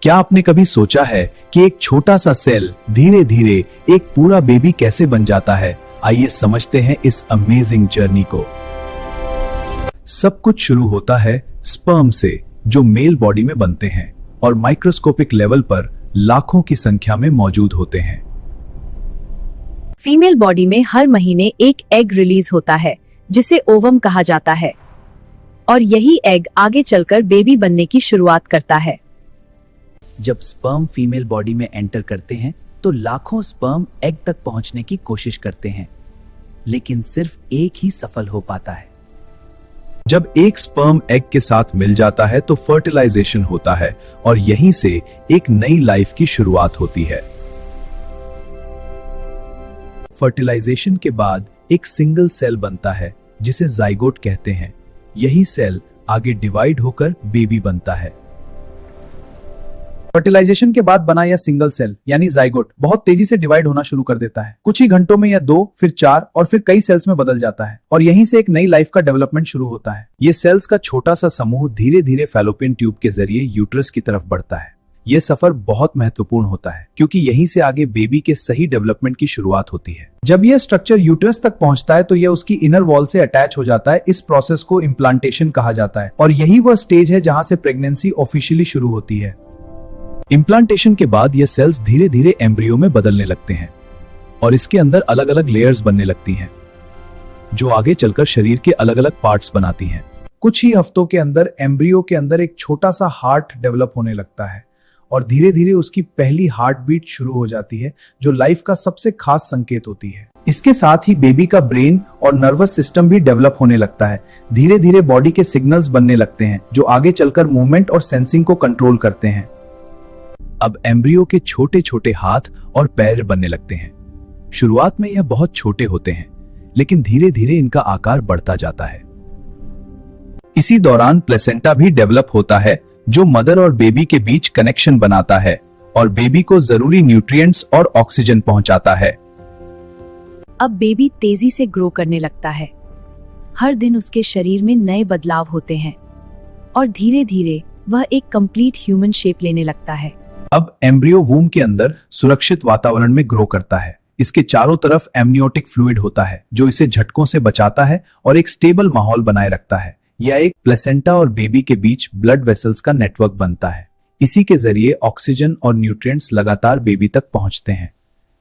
क्या आपने कभी सोचा है कि एक छोटा सा सेल धीरे धीरे एक पूरा बेबी कैसे बन जाता है? आइए समझते हैं इस अमेजिंग जर्नी को। सब कुछ शुरू होता है स्पर्म से, जो मेल बॉडी में बनते हैं और माइक्रोस्कोपिक लेवल पर लाखों की संख्या में मौजूद होते हैं। फीमेल बॉडी में हर महीने एक एग रिलीज होता है जिसे ओवम कहा जाता है, और यही एग आगे चलकर बेबी बनने की शुरुआत करता है। जब स्पर्म फीमेल बॉडी में एंटर करते हैं तो लाखों स्पर्म एग तक पहुंचने की कोशिश करते हैं, लेकिन सिर्फ एक ही सफल हो पाता है। जब एक स्पर्म एग के साथ मिल जाता है तो फर्टिलाइजेशन होता है और यहीं से एक नई लाइफ की शुरुआत होती है। फर्टिलाइजेशन के बाद एक सिंगल सेल बनता है जिसे जाइगोट कहते हैं। यही सेल आगे डिवाइड होकर बेबी बनता है। फर्टिलाइजेशन के बाद बना यह सिंगल सेल यानी जाइगोट बहुत तेजी से डिवाइड होना शुरू कर देता है। कुछ ही घंटों में यह 2, फिर 4 और फिर कई सेल्स में बदल जाता है और यहीं से एक नई लाइफ का डेवलपमेंट शुरू होता है। ये सेल्स का छोटा सा समूह धीरे धीरे फैलोपियन ट्यूब के जरिए यूट्रस की तरफ बढ़ता है। यह सफर बहुत महत्वपूर्ण होता है क्योंकि यहीं से आगे बेबी के सही डेवलपमेंट की शुरुआत होती है। जब यह स्ट्रक्चर यूट्रस तक पहुंचता है तो यह उसकी इनर वॉल से अटैच हो जाता है। इस प्रोसेस को इम्प्लांटेशन कहा जाता है और यही वह स्टेज है जहां से प्रेगनेंसी ऑफिशियली शुरू होती है। इम्प्लांटेशन के बाद ये सेल्स धीरे धीरे एम्ब्रियो में बदलने लगते हैं और इसके अंदर अलग अलग लेयर्स बनने लगती हैं, जो आगे चलकर शरीर के अलग अलग पार्ट्स बनाती हैं। कुछ ही हफ्तों के अंदर एम्ब्रियो के अंदर एक छोटा सा हार्ट डेवलप होने लगता है और धीरे धीरे उसकी पहली हार्ट बीट शुरू हो जाती है, जो लाइफ का सबसे खास संकेत होती है। इसके साथ ही बेबी का ब्रेन और नर्वस सिस्टम भी डेवलप होने लगता है। धीरे धीरे बॉडी के सिग्नल्स बनने लगते हैं जो आगे चलकर मूवमेंट और सेंसिंग को कंट्रोल करते हैं। अब एम्ब्रियो के छोटे छोटे हाथ और पैर बनने लगते हैं। शुरुआत में यह बहुत छोटे होते हैं, लेकिन धीरे धीरे इनका आकार बढ़ता जाता है। इसी दौरान प्लेसेंटा भी डेवलप होता है, जो मदर और बेबी के बीच कनेक्शन बनाता है और बेबी को जरूरी न्यूट्रिएंट्स और ऑक्सीजन पहुंचाता है। अब बेबी तेजी से ग्रो करने लगता है। हर दिन उसके शरीर में नए बदलाव होते हैं और धीरे धीरे वह एक कंप्लीट ह्यूमन शेप लेने लगता है। अब एम्ब्रियो वूम के अंदर सुरक्षित वातावरण में ग्रो करता है। इसके चारों तरफ एमनियोटिक फ्लूइड होता है जो इसे झटकों से बचाता है और एक स्टेबल माहौल बनाए रखता है। यह एक प्लेसेंटा और बेबी के बीच ब्लड वेसल्स का नेटवर्क बनता है। इसी के जरिए ऑक्सीजन और न्यूट्रिएंट्स लगातार बेबी तक पहुंचते हैं,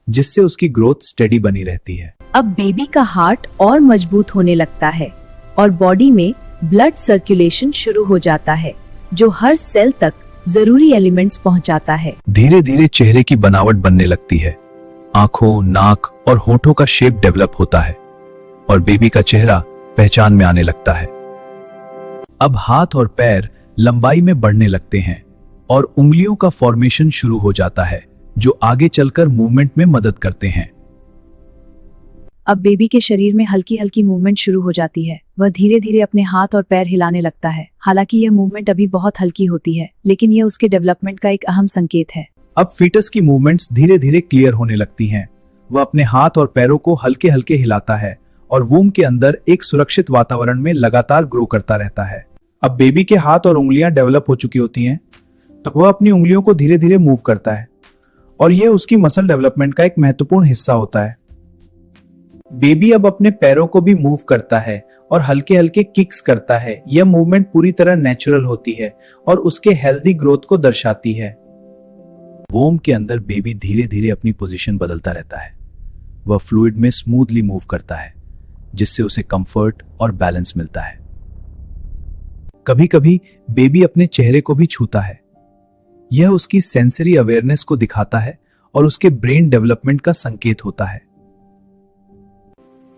जिससे उसकी ग्रोथ स्टेडी बनी रहती है। अब बेबी का हार्ट और मजबूत होने लगता है और बॉडी में ब्लड सर्कुलेशन शुरू हो जाता है, जो हर सेल तक जरूरी एलिमेंट्स पहुंचाता है। धीरे धीरे चेहरे की बनावट बनने लगती है। आंखों, नाक और होठों का शेप डेवलप होता है और बेबी का चेहरा पहचान में आने लगता है। अब हाथ और पैर लंबाई में बढ़ने लगते हैं और उंगलियों का फॉर्मेशन शुरू हो जाता है, जो आगे चलकर मूवमेंट में मदद करते हैं। अब बेबी के शरीर में हल्की हल्की मूवमेंट शुरू हो जाती है। वह धीरे धीरे अपने हाथ और पैर हिलाने लगता है। हालांकि यह मूवमेंट अभी बहुत हल्की होती है, लेकिन यह उसके डेवलपमेंट का एक अहम संकेत है। अब फीटस की मूवमेंट्स धीरे धीरे क्लियर होने लगती हैं। वह अपने हाथ और पैरों को हल्के हल्के हिलाता है और वूम के अंदर एक सुरक्षित वातावरण में लगातार ग्रो करता रहता है। अब बेबी के हाथ और उंगलियां डेवलप हो चुकी होती हैं, तो वह अपनी उंगलियों को धीरे धीरे मूव करता है और यह उसकी मसल डेवलपमेंट का एक महत्वपूर्ण हिस्सा होता है। बेबी अब अपने पैरों को भी मूव करता है और हल्के हल्के किक्स करता है। यह मूवमेंट पूरी तरह नेचुरल होती है और उसके हेल्दी ग्रोथ को दर्शाती है। वोम के अंदर बेबी धीरे धीरे अपनी पोजीशन बदलता रहता है। वह फ्लूइड में स्मूथली मूव करता है, जिससे उसे कंफर्ट और बैलेंस मिलता है। कभी कभी बेबी अपने चेहरे को भी छूता है। यह उसकी सेंसरी अवेयरनेस को दिखाता है और उसके ब्रेन डेवलपमेंट का संकेत होता है।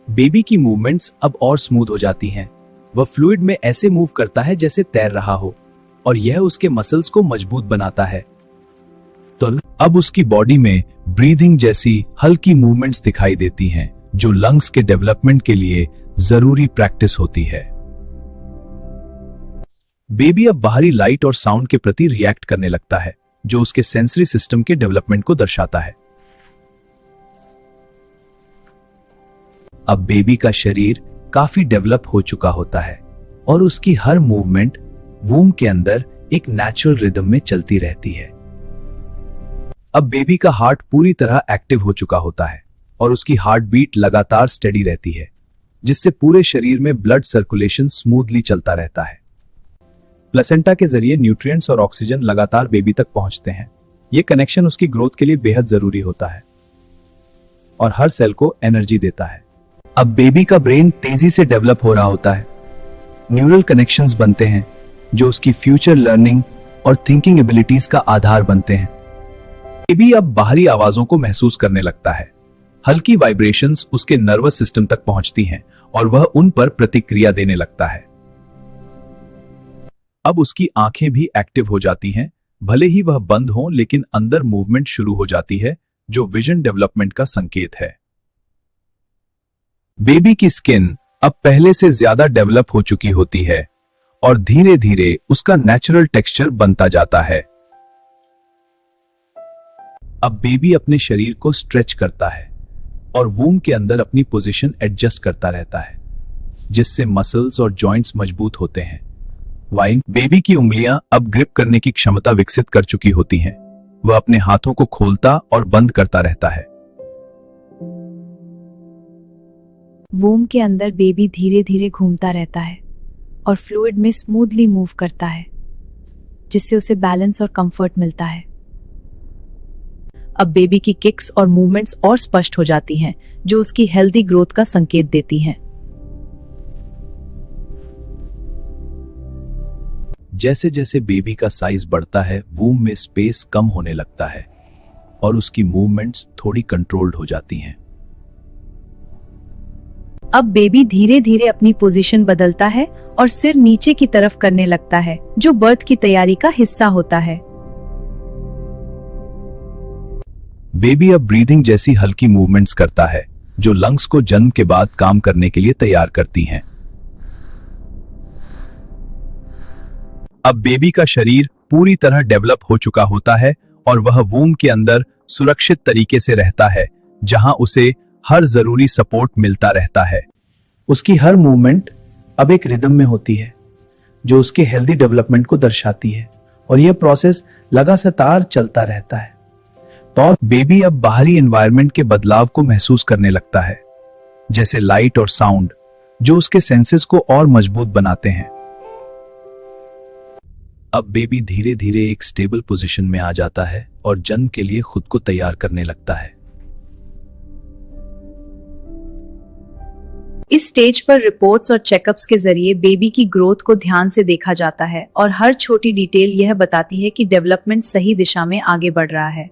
बेबी की मूवमेंट्स अब और स्मूथ हो जाती हैं। वह फ्लूइड में ऐसे मूव करता है जैसे तैर रहा हो और यह उसके मसल्स को मजबूत बनाता है। तो अब उसकी बॉडी में ब्रीदिंग जैसी हल्की मूवमेंट्स दिखाई देती हैं, जो लंग्स के डेवलपमेंट के लिए जरूरी प्रैक्टिस होती है। बेबी अब बाहरी लाइट और साउंड के प्रति रिएक्ट करने लगता है, जो उसके सेंसरी सिस्टम के डेवलपमेंट को दर्शाता है। अब बेबी का शरीर काफी डेवलप हो चुका होता है और उसकी हर मूवमेंट वूम के अंदर एक नेचुरल रिदम में चलती रहती है। अब बेबी का हार्ट पूरी तरह एक्टिव हो चुका होता है और उसकी हार्ट बीट लगातार स्टेडी रहती है, जिससे पूरे शरीर में ब्लड सर्कुलेशन स्मूथली चलता रहता है। प्लेसेंटा के जरिए न्यूट्रिएंट्स और ऑक्सीजन लगातार बेबी तक पहुंचते हैं। यह कनेक्शन उसकी ग्रोथ के लिए बेहद जरूरी होता है और हर सेल को एनर्जी देता है। अब बेबी का ब्रेन तेजी से डेवलप हो रहा होता है। न्यूरल कनेक्शंस बनते हैं जो उसकी फ्यूचर लर्निंग और थिंकिंग एबिलिटीज का आधार बनते हैं। बेबी अब बाहरी आवाजों को महसूस करने लगता है। हल्की वाइब्रेशंस उसके नर्वस सिस्टम तक पहुंचती हैं और वह उन पर प्रतिक्रिया देने लगता है। अब उसकी आंखें भी एक्टिव हो जाती हैं, भले ही वह बंद हो, लेकिन अंदर मूवमेंट शुरू हो जाती है जो विजन डेवलपमेंट का संकेत है। बेबी की स्किन अब पहले से ज्यादा डेवलप हो चुकी होती है और धीरे धीरे उसका नेचुरल टेक्सचर बनता जाता है। अब बेबी अपने शरीर को स्ट्रेच करता है और वूम के अंदर अपनी पोजीशन एडजस्ट करता रहता है, जिससे मसल्स और जॉइंट्स मजबूत होते हैं। वाइन बेबी की उंगलियां अब ग्रिप करने की क्षमता विकसित कर चुकी होती हैं। वह अपने हाथों को खोलता और बंद करता रहता है। वूम के अंदर बेबी धीरे धीरे घूमता रहता है और फ्लूइड में स्मूथली मूव करता है, जिससे उसे बैलेंस और कंफर्ट मिलता है। अब बेबी की किक्स और मूवमेंट्स और स्पष्ट हो जाती हैं, जो उसकी हेल्दी ग्रोथ का संकेत देती हैं। जैसे जैसे बेबी का साइज बढ़ता है, वूम में स्पेस कम होने लगता है और उसकी मूवमेंट्स थोड़ी कंट्रोल्ड हो जाती हैं। अब बेबी धीरे धीरे अपनी पोजीशन बदलता है और सिर नीचे की तरफ करने लगता है, जो बर्थ की तैयारी का हिस्सा होता है। बेबी अब ब्रीदिंग जैसी हल्की मूवमेंट्स करता है, जो लंग्स को जन्म के बाद काम करने के लिए तैयार करती हैं। अब बेबी का शरीर पूरी तरह डेवलप हो चुका होता है और वह वूम के अंदर सुरक्षित तरीके से रहता है, जहां उसे हर जरूरी सपोर्ट मिलता रहता है। उसकी हर मूवमेंट अब एक रिदम में होती है, जो उसके हेल्दी डेवलपमेंट को दर्शाती है, और यह प्रोसेस लगातार चलता रहता है। तो बेबी अब बाहरी एनवायरनमेंट के बदलाव को महसूस करने लगता है, जैसे लाइट और साउंड, जो उसके सेंसेस को और मजबूत बनाते हैं। अब बेबी धीरे धीरे एक स्टेबल पोजीशन में आ जाता है और जन्म के लिए खुद को तैयार करने लगता है। इस स्टेज पर रिपोर्ट्स और चेकअप्स के जरिए बेबी की ग्रोथ को ध्यान से देखा जाता है और हर छोटी डिटेल यह बताती है कि डेवलपमेंट सही दिशा में आगे बढ़ रहा है।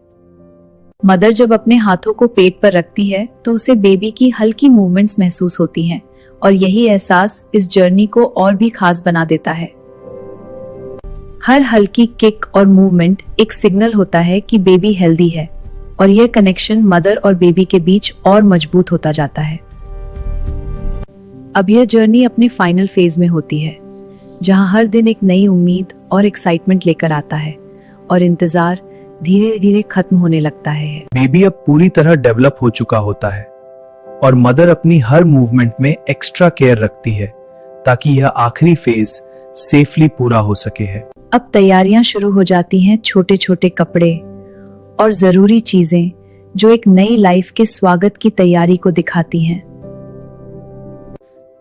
मदर जब अपने हाथों को पेट पर रखती है तो उसे बेबी की हल्की मूवमेंट्स महसूस होती हैं और यही एहसास इस जर्नी को और भी खास बना देता है। हर हल्की किक और मूवमेंट एक सिग्नल होता है कि बेबी हेल्दी है और यह कनेक्शन मदर और बेबी के बीच और मजबूत होता जाता है। अब यह जर्नी अपने फाइनल फेज में होती है, जहां हर दिन एक नई उम्मीद और एक्साइटमेंट लेकर आता है और इंतजार धीरे धीरे खत्म होने लगता है। बेबी अब पूरी तरह डेवलप हो चुका होता है और मदर अपनी हर मूवमेंट में एक्स्ट्रा केयर रखती है ताकि यह आखिरी फेज सेफली पूरा हो सके है। अब तैयारियां शुरू हो जाती हैं, छोटे छोटे कपड़े और जरूरी चीजें जो एक नई लाइफ के स्वागत की तैयारी को दिखाती हैं।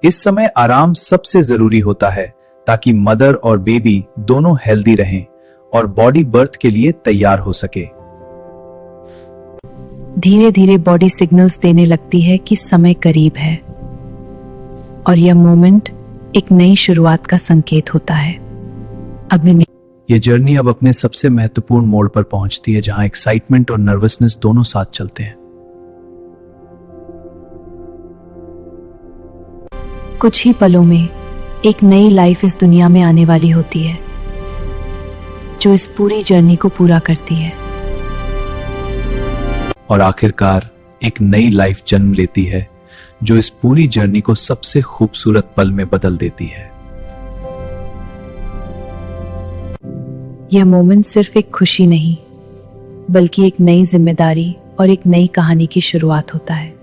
इस समय आराम सबसे जरूरी होता है ताकि मदर और बेबी दोनों हेल्दी रहें और बॉडी बर्थ के लिए तैयार हो सके। धीरे धीरे बॉडी सिग्नल्स देने लगती है कि समय करीब है और यह मोमेंट एक नई शुरुआत का संकेत होता है। अब ये जर्नी अब अपने सबसे महत्वपूर्ण मोड़ पर पहुंचती है, जहां एक्साइटमेंट और नर्वसनेस दोनों साथ चलते हैं। कुछ ही पलों में एक नई लाइफ इस दुनिया में आने वाली होती है, जो इस पूरी जर्नी को पूरा करती है। और आखिरकार एक नई लाइफ जन्म लेती है, जो इस पूरी जर्नी को सबसे खूबसूरत पल में बदल देती है। यह मोमेंट सिर्फ एक खुशी नहीं, बल्कि एक नई जिम्मेदारी और एक नई कहानी की शुरुआत होता है।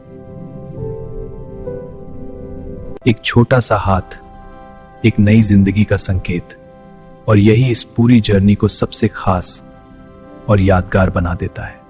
एक छोटा सा हाथ, एक नई जिंदगी का संकेत, और यही इस पूरी जर्नी को सबसे खास और यादगार बना देता है।